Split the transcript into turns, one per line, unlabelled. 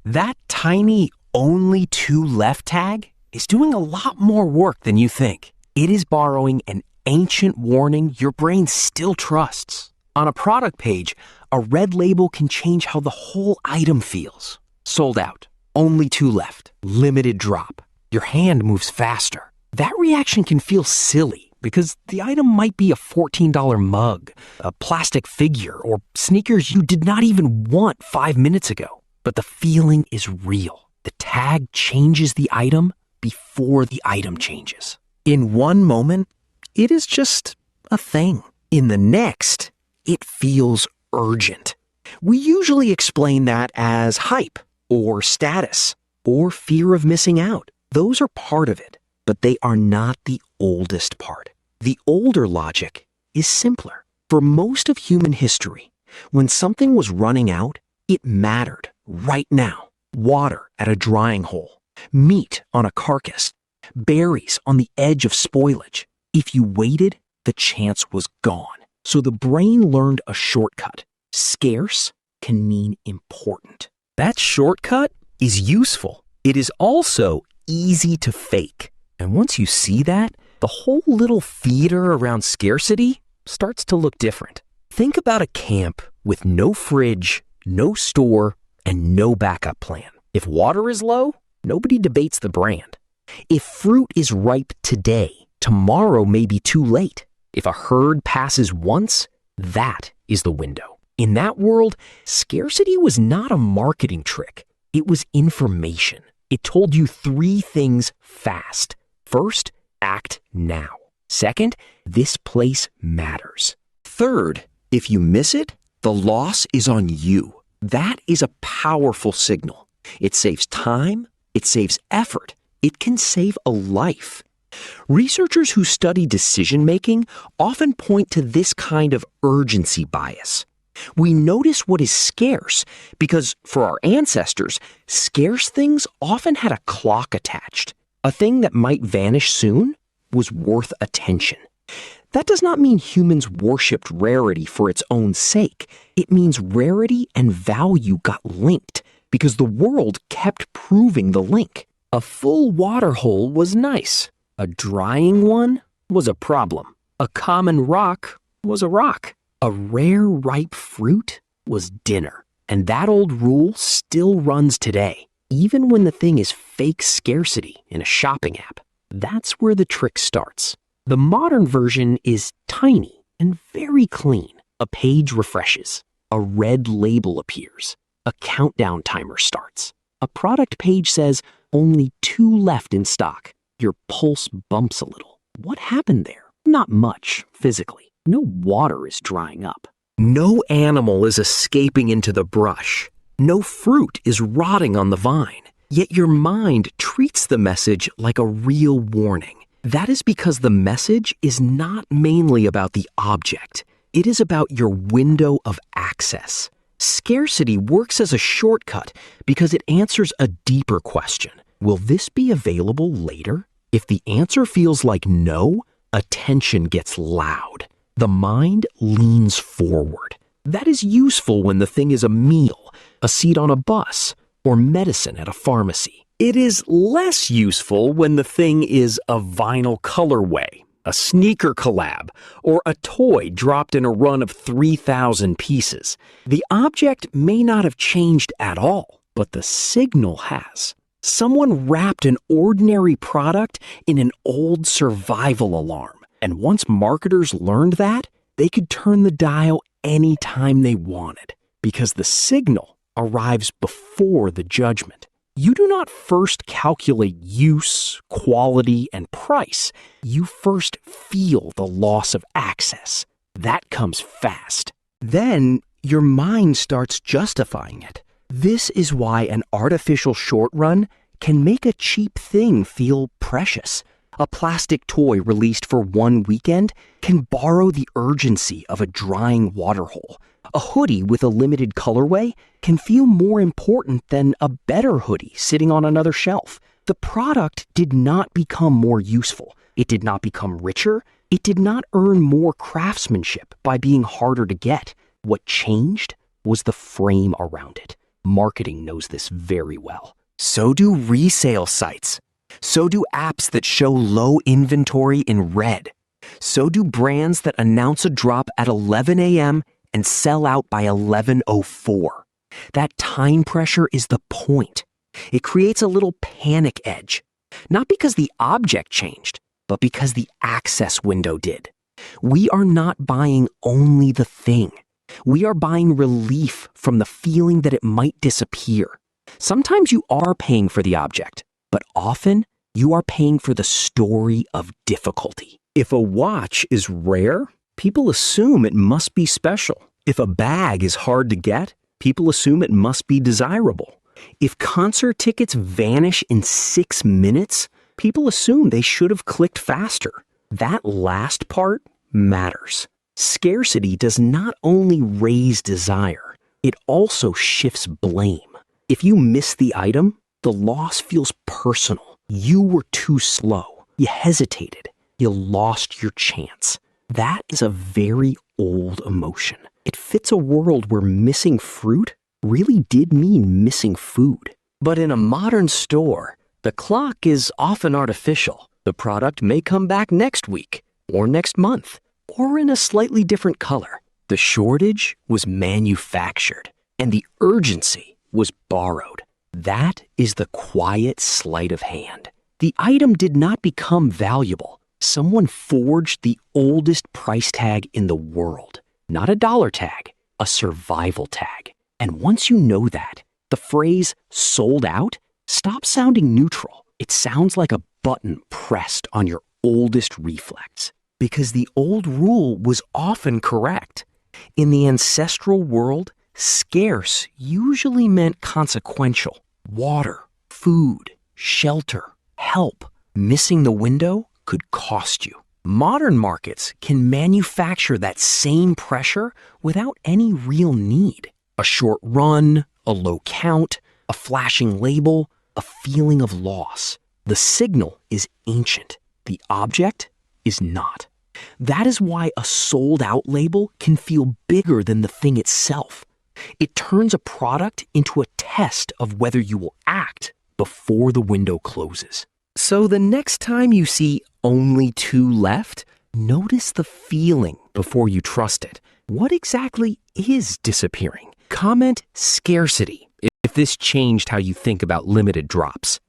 That tiny only two left tag is doing a lot more work than you think. It is borrowing an ancient warning your brain still trusts. On a product page, a red label can change how the whole item feels. Sold out. Only two left. Limited drop. Your hand moves faster. That reaction can feel silly because the item might be a $14 mug, a plastic figure, or sneakers you did not even want 5 minutes ago. But the feeling is real. The tag changes the item before the item changes. In one moment, it is just a thing. In the next, it feels urgent. We usually explain that as hype, or status, or fear of missing out. Those are part of it, but they are not the oldest part. The older logic is simpler. For most of human history, when something was running out, it mattered right now. Water at a drying hole, meat on a carcass, berries on the edge of spoilage. If you waited, the chance was gone. So the brain learned a shortcut. Scarce can mean important. That shortcut is useful. It is also easy to fake. And once you see that, the whole little theater around scarcity starts to look different. Think about a camp with no fridge, no store, and no backup plan. If water is low, nobody debates the brand. If fruit is ripe today, tomorrow may be too late. If a herd passes once, that is the window. In that world, scarcity was not a marketing trick. It was information. It told you three things fast. First, act now. Second, this place matters. Third, if you miss it, the loss is on you. That is a powerful signal. It saves time. It saves effort. It can save a life. Researchers who study decision-making often point to this kind of urgency bias. We notice what is scarce because, for our ancestors, scarce things often had a clock attached. A thing that might vanish soon was worth attention. That does not mean humans worshipped rarity for its own sake. It means rarity and value got linked because the world kept proving the link. A full water hole was nice. A drying one was a problem. A common rock was a rock. A rare ripe fruit was dinner. And that old rule still runs today, even when the thing is fake scarcity in a shopping app. That's where the trick starts. The modern version is tiny and very clean. A page refreshes. A red label appears. A countdown timer starts. A product page says, only 2 left in stock. Your pulse bumps a little. What happened there? Not much, physically. No water is drying up. No animal is escaping into the brush. No fruit is rotting on the vine. Yet your mind treats the message like a real warning. That is because the message is not mainly about the object. It is about your window of access. Scarcity works as a shortcut because it answers a deeper question. Will this be available later? If the answer feels like no, attention gets loud. The mind leans forward. That is useful when the thing is a meal, a seat on a bus, or medicine at a pharmacy. It is less useful when the thing is a vinyl colorway, a sneaker collab, or a toy dropped in a run of 3,000 pieces. The object may not have changed at all, but the signal has. Someone wrapped an ordinary product in an old survival alarm. And once marketers learned that, they could turn the dial anytime they wanted, because the signal arrives before the judgment. You do not first calculate use, quality, and price. You first feel the loss of access. That comes fast. Then your mind starts justifying it. This is why an artificial short run can make a cheap thing feel precious. A plastic toy released for one weekend can borrow the urgency of a drying waterhole. A hoodie with a limited colorway can feel more important than a better hoodie sitting on another shelf. The product did not become more useful. It did not become richer. It did not earn more craftsmanship by being harder to get. What changed was the frame around it. Marketing knows this very well. So do resale sites. So do apps that show low inventory in red. So do brands that announce a drop at 11 a.m. and sell out by 11:04. That time pressure is the point. It creates a little panic edge, not because the object changed, but because the access window did. We are not buying only the thing. We are buying relief from the feeling that it might disappear. Sometimes you are paying for the object, but often you are paying for the story of difficulty. If a watch is rare, people assume it must be special. If a bag is hard to get, people assume it must be desirable. If concert tickets vanish in 6 minutes, people assume they should have clicked faster. That last part matters. Scarcity does not only raise desire, it also shifts blame. If you miss the item, the loss feels personal. You were too slow. You hesitated. You lost your chance. That is a very old emotion. It fits a world where missing fruit really did mean missing food. But in a modern store, the clock is often artificial. The product may come back next week, or next month, or in a slightly different color. The shortage was manufactured, and the urgency was borrowed. That is the quiet sleight of hand. The item did not become valuable. Someone forged the oldest price tag in the world. Not a dollar tag, a survival tag. And once you know that, the phrase sold out stops sounding neutral. It sounds like a button pressed on your oldest reflex. Because the old rule was often correct. In the ancestral world, scarce usually meant consequential. Water, food, shelter, help. Missing the window could cost you. Modern markets can manufacture that same pressure without any real need. A short run, a low count, a flashing label, a feeling of loss. The signal is ancient. The object is not. That is why a sold-out label can feel bigger than the thing itself. It turns a product into a test of whether you will act before the window closes. So the next time you see only 2 left, notice the feeling before you trust it. What exactly is disappearing? Comment scarcity if this changed how you think about limited drops.